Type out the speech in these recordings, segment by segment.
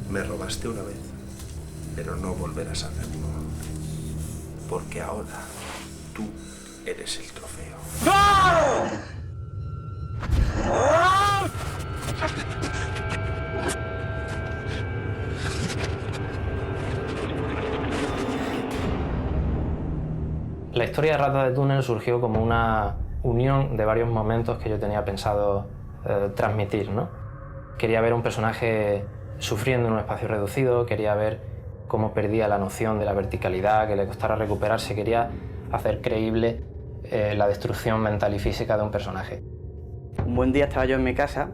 Me robaste una vez, pero no volverás a hacerlo. Porque ahora tú eres el trofeo. La historia de Ratas de Túnel surgió como una unión de varios momentos que yo tenía pensado transmitir, ¿no? Quería ver un personaje sufriendo en un espacio reducido, quería ver cómo perdía la noción de la verticalidad, que le costara recuperarse, quería hacer creíble la destrucción mental y física de un personaje. Un buen día estaba yo en mi casa,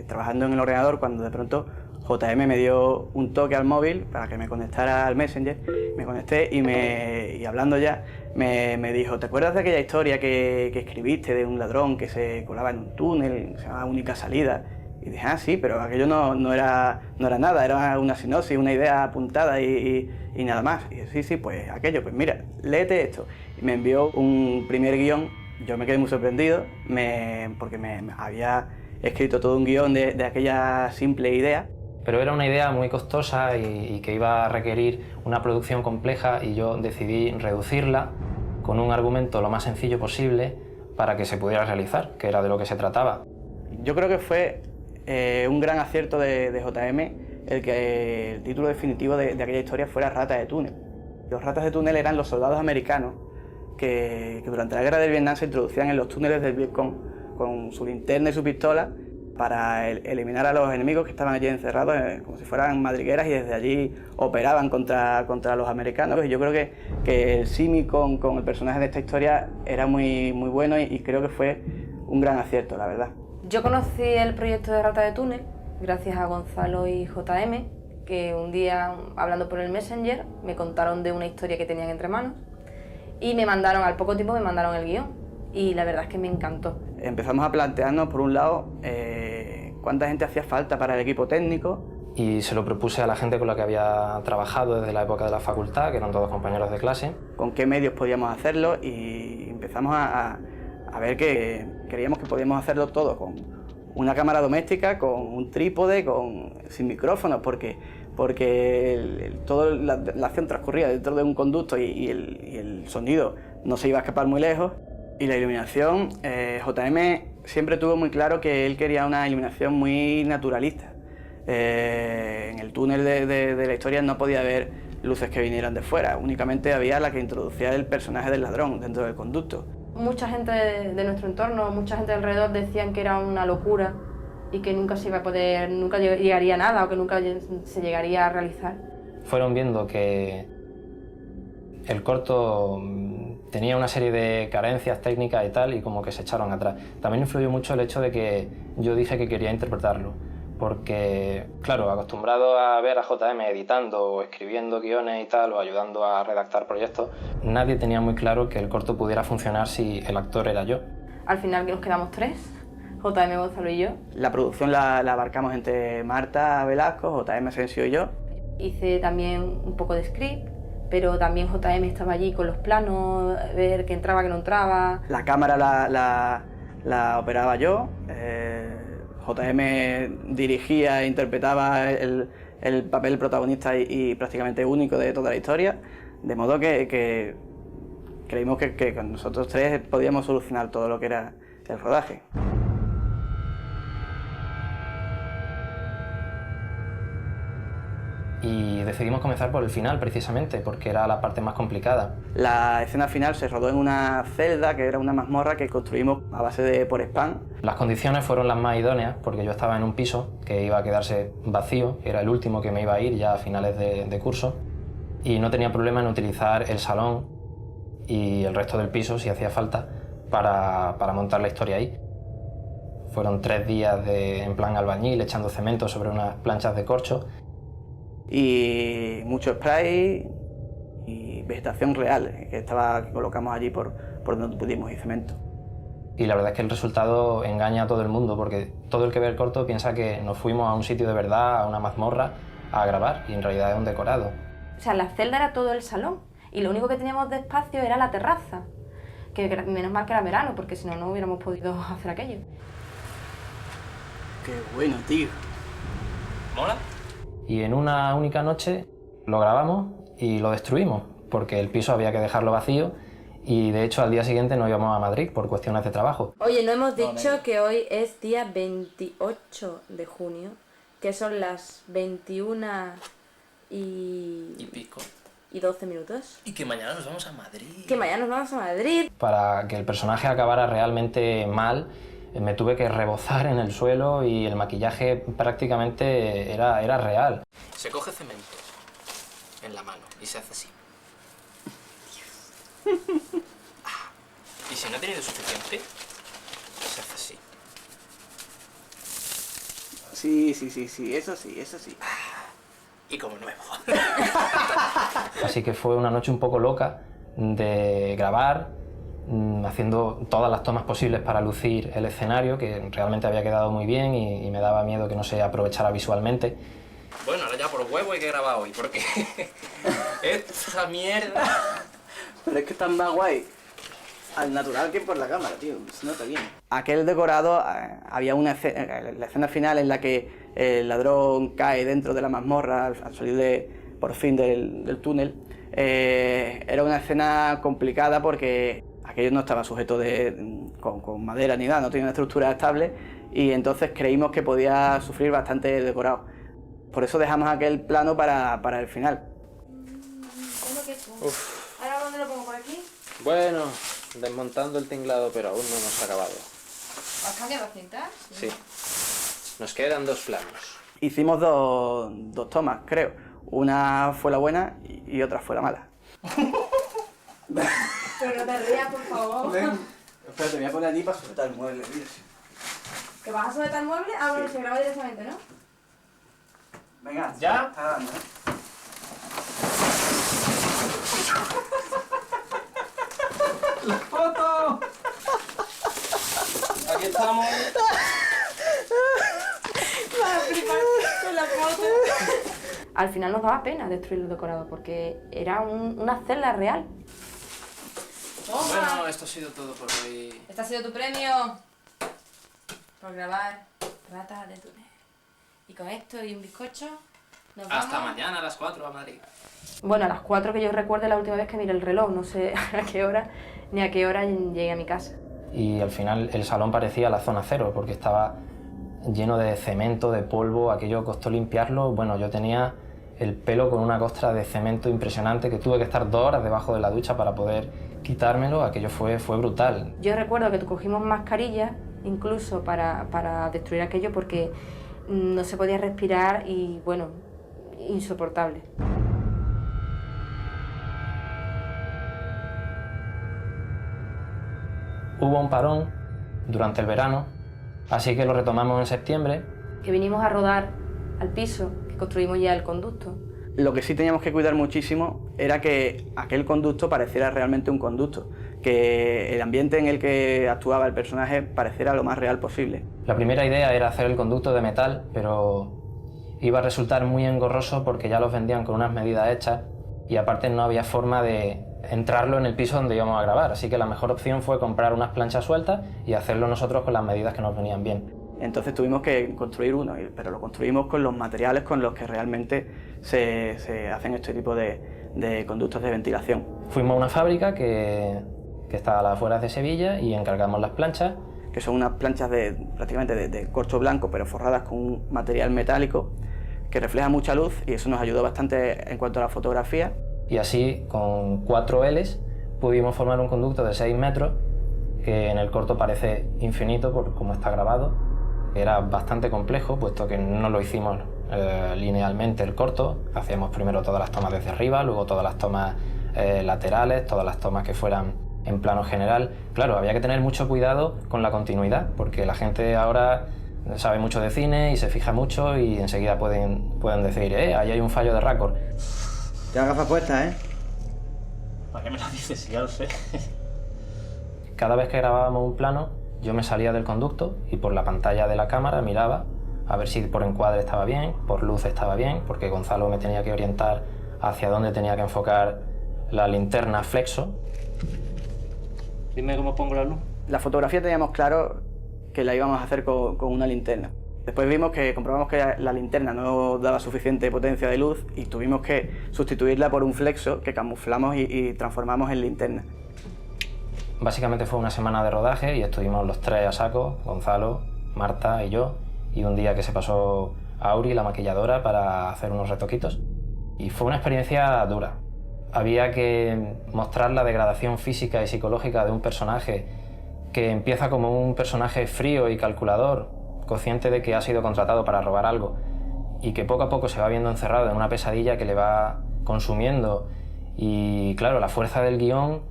trabajando en el ordenador, cuando de pronto JM me dio un toque al móvil para que me conectara al Messenger. Me conecté y hablando ya me dijo: ¿te acuerdas de aquella historia que escribiste de un ladrón que se colaba en un túnel, se llamaba Única Salida? Y dije: ah, sí, pero aquello no era nada, era una sinopsis, una idea apuntada y nada más. Y dije: sí, pues aquello, pues mira, léete esto. Y me envió un primer guión. Yo me quedé muy sorprendido porque me había escrito todo un guión de aquella simple idea. Pero era una idea muy costosa y que iba a requerir una producción compleja, y yo decidí reducirla con un argumento lo más sencillo posible para que se pudiera realizar, que era de lo que se trataba. Yo creo que fue un gran acierto de JM el que el título definitivo de aquella historia fuera Ratas de Túnel. Los Ratas de Túnel eran los soldados americanos que durante la guerra del Vietnam se introducían en los túneles del Vietcong con su linterna y su pistola para eliminar a los enemigos que estaban allí encerrados como si fueran madrigueras, y desde allí operaban contra los americanos. Y yo creo que el símil con el personaje de esta historia era muy bueno y creo que fue un gran acierto, la verdad. Yo conocí el proyecto de Ratas de Túnel gracias a Gonzalo y JM, que un día, hablando por el Messenger, me contaron de una historia que tenían entre manos y al poco tiempo me mandaron el guión, y la verdad es que me encantó. Empezamos a plantearnos, por un lado, cuánta gente hacía falta para el equipo técnico. Y se lo propuse a la gente con la que había trabajado desde la época de la facultad, que eran todos compañeros de clase. Con qué medios podíamos hacerlo, y empezamos a ver que creíamos que podíamos hacerlo todo con una cámara doméstica, con un trípode, sin micrófonos, porque toda la acción transcurría dentro de un conducto y el sonido no se iba a escapar muy lejos. Y la iluminación, JM siempre tuvo muy claro que él quería una iluminación muy naturalista. En el túnel de la historia no podía haber luces que vinieran de fuera, únicamente había la que introducía el personaje del ladrón dentro del conducto. Mucha gente de nuestro entorno, mucha gente alrededor decían que era una locura y que nunca se iba a poder, nunca llegaría a nada, o que nunca se llegaría a realizar. Fueron viendo que el corto tenía una serie de carencias técnicas y tal, y como que se echaron atrás. También influyó mucho el hecho de que yo dije que quería interpretarlo, porque, claro, acostumbrado a ver a JM editando o escribiendo guiones y tal, o ayudando a redactar proyectos, nadie tenía muy claro que el corto pudiera funcionar si el actor era yo. Al final nos quedamos tres, JM, Gonzalo y yo. La producción la abarcamos entre Marta Velasco, JM Asensio y yo. Hice también un poco de script, pero también JM estaba allí con los planos, ver qué entraba, qué no entraba. La cámara la operaba yo, JM dirigía e interpretaba el papel protagonista y prácticamente único de toda la historia, de modo que creímos que con nosotros tres podíamos solucionar todo lo que era el rodaje. Y decidimos comenzar por el final, precisamente, porque era la parte más complicada. La escena final se rodó en una celda, que era una mazmorra que construimos a base de por spam. Las condiciones fueron las más idóneas, porque yo estaba en un piso que iba a quedarse vacío, era el último que me iba a ir ya a finales de curso, y no tenía problema en utilizar el salón y el resto del piso, si hacía falta, para montar la historia ahí. Fueron 3 días en plan albañil, echando cemento sobre unas planchas de corcho. Y mucho spray y vegetación real que colocamos allí por donde pudimos, y cemento. Y la verdad es que el resultado engaña a todo el mundo, porque todo el que ve el corto piensa que nos fuimos a un sitio de verdad, a una mazmorra, a grabar, y en realidad es un decorado. O sea, la celda era todo el salón, y lo único que teníamos de espacio era la terraza, que menos mal que era verano, porque si no, no hubiéramos podido hacer aquello. ¡Qué bueno, tío! ¿Mola? Y en una única noche lo grabamos y lo destruimos, porque el piso había que dejarlo vacío y de hecho al día siguiente nos íbamos a Madrid por cuestiones de trabajo. Oye, no hemos dicho que hoy es día 28 de junio, que son las 21 y pico. y 12 minutos. Y que mañana nos vamos a Madrid. Que mañana nos vamos a Madrid. Para que el personaje acabara realmente mal, me tuve que rebozar en el suelo y el maquillaje prácticamente era real. Se coge cemento en la mano y se hace así. Y si no ha tenido suficiente, se hace así. Sí, eso sí. Y como nuevo. Así que fue una noche un poco loca de grabar, haciendo todas las tomas posibles para lucir el escenario, que realmente había quedado muy bien y me daba miedo que no se aprovechara visualmente. Bueno, ahora ya por huevo hay que grabar hoy, porque esta mierda... Pero es que está más guay al natural que por la cámara, tío. Se nota bien. Aquel decorado, había una escena, la escena final en la que el ladrón cae dentro de la mazmorra al salir por fin del túnel. Era una escena complicada porque aquello no estaba sujeto con madera ni nada, no tenía una estructura estable y entonces creímos que podía sufrir bastante decorado. Por eso dejamos aquel plano para el final. ¿Ahora dónde lo pongo? ¿Por aquí? Bueno, desmontando el tinglado, pero aún no hemos acabado. ¿Has cambiado las cintas? Sí. Nos quedan 2 planos. Hicimos dos tomas, creo. Una fue la buena y otra fue la mala. Pero no te rías, por favor. Espera, te voy a poner a ti para sujetar el mueble. ¿Que vas a sujetar el mueble? Ah, bueno, se graba directamente, ¿no? Venga, ¿Ya? Está dando, ¿eh? ¡Foto! Aquí estamos. Con la foto. Al final nos daba pena destruir el decorado porque era una celda real. Bueno, esto ha sido todo por hoy. Este ha sido tu premio por grabar Rata de Túnel. Y con esto y un bizcocho nos vamos. Hasta mañana a las 4 a Madrid. Bueno, a las 4 que yo recuerde la última vez que miré el reloj, no sé a qué hora ni a qué hora llegué a mi casa. Y al final el salón parecía la zona cero porque estaba lleno de cemento, de polvo, aquello costó limpiarlo. Bueno, yo tenía el pelo con una costra de cemento impresionante que tuve que estar 2 horas debajo de la ducha para poder quitármelo, aquello fue brutal. Yo recuerdo que cogimos mascarillas incluso para destruir aquello porque no se podía respirar y bueno, insoportable. Hubo un parón durante el verano, así que lo retomamos en septiembre. Que vinimos a rodar al piso, que construimos ya el conducto. Lo que sí teníamos que cuidar muchísimo era que aquel conducto pareciera realmente un conducto, que el ambiente en el que actuaba el personaje pareciera lo más real posible. La primera idea era hacer el conducto de metal, pero iba a resultar muy engorroso porque ya los vendían con unas medidas hechas y aparte no había forma de entrarlo en el piso donde íbamos a grabar, así que la mejor opción fue comprar unas planchas sueltas y hacerlo nosotros con las medidas que nos venían bien. Entonces tuvimos que construir uno, pero lo construimos con los materiales con los que realmente se hacen este tipo de conductos de ventilación. Fuimos a una fábrica que está a las afueras de Sevilla y encargamos las planchas. Que son unas planchas prácticamente de corcho blanco, pero forradas con un material metálico que refleja mucha luz y eso nos ayudó bastante en cuanto a la fotografía. Y así, con 4 Ls, pudimos formar un conducto de 6 metros, que en el corto parece infinito por cómo está grabado. Era bastante complejo, puesto que no lo hicimos linealmente el corto. Hacíamos primero todas las tomas desde arriba, luego todas las tomas laterales, todas las tomas que fueran en plano general. Claro, había que tener mucho cuidado con la continuidad, porque la gente ahora sabe mucho de cine y se fija mucho y enseguida pueden decir, ahí hay un fallo de raccord. Tienes gafas puestas, ¿eh? ¿Para qué me lo dices? Si ya lo sé. Cada vez que grabábamos un plano, yo me salía del conducto y por la pantalla de la cámara miraba a ver si por encuadre estaba bien, por luz estaba bien, porque Gonzalo me tenía que orientar hacia dónde tenía que enfocar la linterna flexo. Dime cómo pongo la luz. La fotografía teníamos claro que la íbamos a hacer con una linterna, Después comprobamos que la linterna no daba suficiente potencia de luz y tuvimos que sustituirla por un flexo que camuflamos y transformamos en linterna. Básicamente fue una semana de rodaje y estuvimos los tres a saco, Gonzalo, Marta y yo, y un día que se pasó Auri, la maquilladora, para hacer unos retoquitos. Y fue una experiencia dura. Había que mostrar la degradación física y psicológica de un personaje que empieza como un personaje frío y calculador, consciente de que ha sido contratado para robar algo, y que poco a poco se va viendo encerrado en una pesadilla que le va consumiendo. Y claro, la fuerza del guión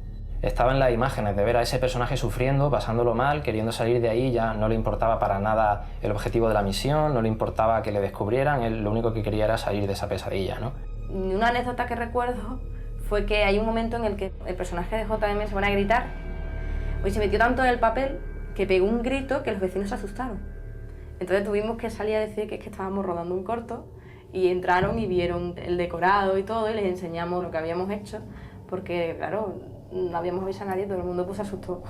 estaba en las imágenes, de ver a ese personaje sufriendo, pasándolo mal, queriendo salir de ahí. Ya no le importaba para nada el objetivo de la misión, no le importaba que le descubrieran, él lo único que quería era salir de esa pesadilla, ¿no? Una anécdota que recuerdo fue que hay un momento en el que el personaje de JM se pone a gritar y se metió tanto en el papel que pegó un grito que los vecinos se asustaron. Entonces tuvimos que salir a decir que es que estábamos rodando un corto, y entraron y vieron el decorado y todo, y les enseñamos lo que habíamos hecho, porque claro, no habíamos avisado a nadie, todo el mundo pues se asustó.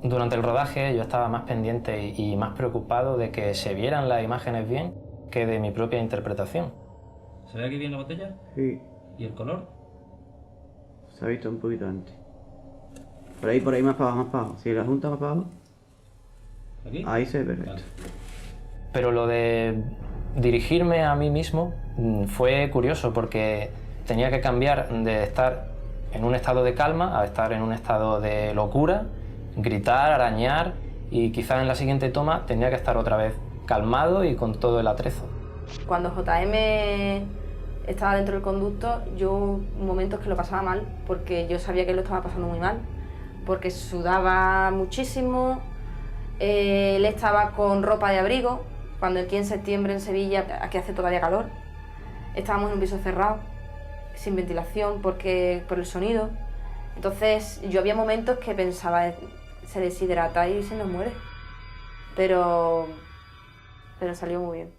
Durante el rodaje yo estaba más pendiente y más preocupado de que se vieran las imágenes bien que de mi propia interpretación. ¿Se ve aquí bien la botella? Sí, ¿Y el color? se ha visto un poquito antes. Por ahí más para abajo, Si la junta más para abajo, ¿Aquí? ahí se ve perfecto. Vale. Pero lo de dirigirme a mí mismo fue curioso, porque tenía que cambiar de estar en un estado de calma a estar en un estado de locura, gritar, arañar, y quizás en la siguiente toma tenía que estar otra vez calmado y con todo el atrezo. Cuando JM estaba dentro del conducto, yo momentos que lo pasaba mal, porque yo sabía que él lo estaba pasando muy mal, porque sudaba muchísimo, él estaba con ropa de abrigo, cuando aquí en septiembre en Sevilla, aquí hace todavía calor, estábamos en un piso cerrado, sin ventilación por el sonido. Entonces yo había momentos que pensaba, se deshidrata y se nos muere, pero salió muy bien.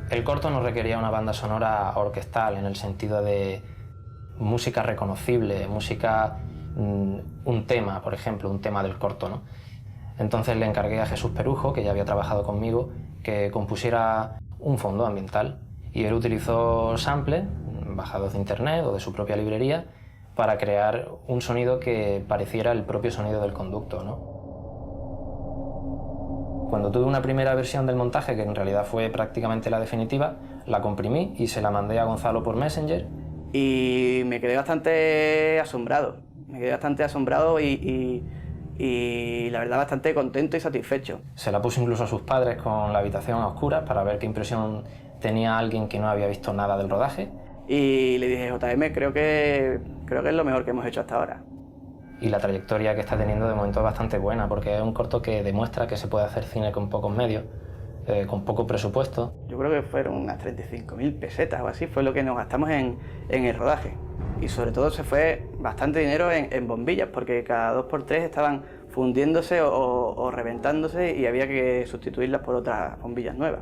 El corto no requería una banda sonora orquestal en el sentido de música reconocible, un tema, por ejemplo, un tema del corto, ¿no? Entonces le encargué a Jesús Perujo, que ya había trabajado conmigo, que compusiera un fondo ambiental, y él utilizó samples bajados de internet o de su propia librería para crear un sonido que pareciera el propio sonido del conducto, ¿no? Cuando tuve una primera versión del montaje, que en realidad fue prácticamente la definitiva, la comprimí y se la mandé a Gonzalo por Messenger. Y me quedé bastante asombrado. Y la verdad bastante contento y satisfecho. Se la puse incluso a sus padres con la habitación a oscuras para ver qué impresión tenía alguien que no había visto nada del rodaje. Y le dije, JM, creo que es lo mejor que hemos hecho hasta ahora. Y la trayectoria que está teniendo de momento es bastante buena, porque es un corto que demuestra que se puede hacer cine con pocos medios, con poco presupuesto. Yo creo que fueron unas 35.000 pesetas o así, fue lo que nos gastamos en el rodaje. Y sobre todo se fue bastante dinero en bombillas, porque cada 2x3 estaban fundiéndose o reventándose y había que sustituirlas por otras bombillas nuevas.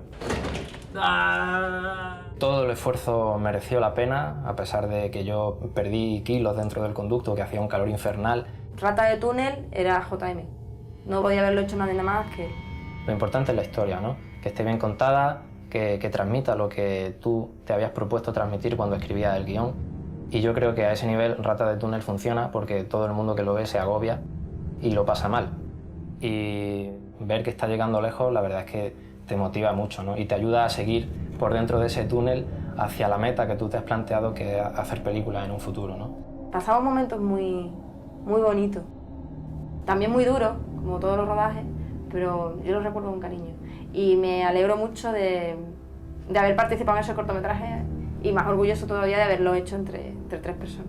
Todo el esfuerzo mereció la pena, a pesar de que yo perdí kilos dentro del conducto, que hacía un calor infernal. Rata de túnel era JM. No podía haberlo hecho nada más que... Lo importante es la historia, ¿no? Que esté bien contada, que transmita lo que tú te habías propuesto transmitir cuando escribías el guión. Y yo creo que a ese nivel Rata de túnel funciona, porque todo el mundo que lo ve se agobia y lo pasa mal. Y ver que está llegando lejos, la verdad es que te motiva mucho, ¿no? Y te ayuda a seguir por dentro de ese túnel hacia la meta que tú te has planteado, que es hacer películas en un futuro, ¿no? Pasamos momentos muy bonitos, también muy duros, como todos los rodajes, pero yo los recuerdo con cariño. Y me alegro mucho de haber participado en ese cortometraje, y más orgulloso todavía de haberlo hecho entre 3 personas.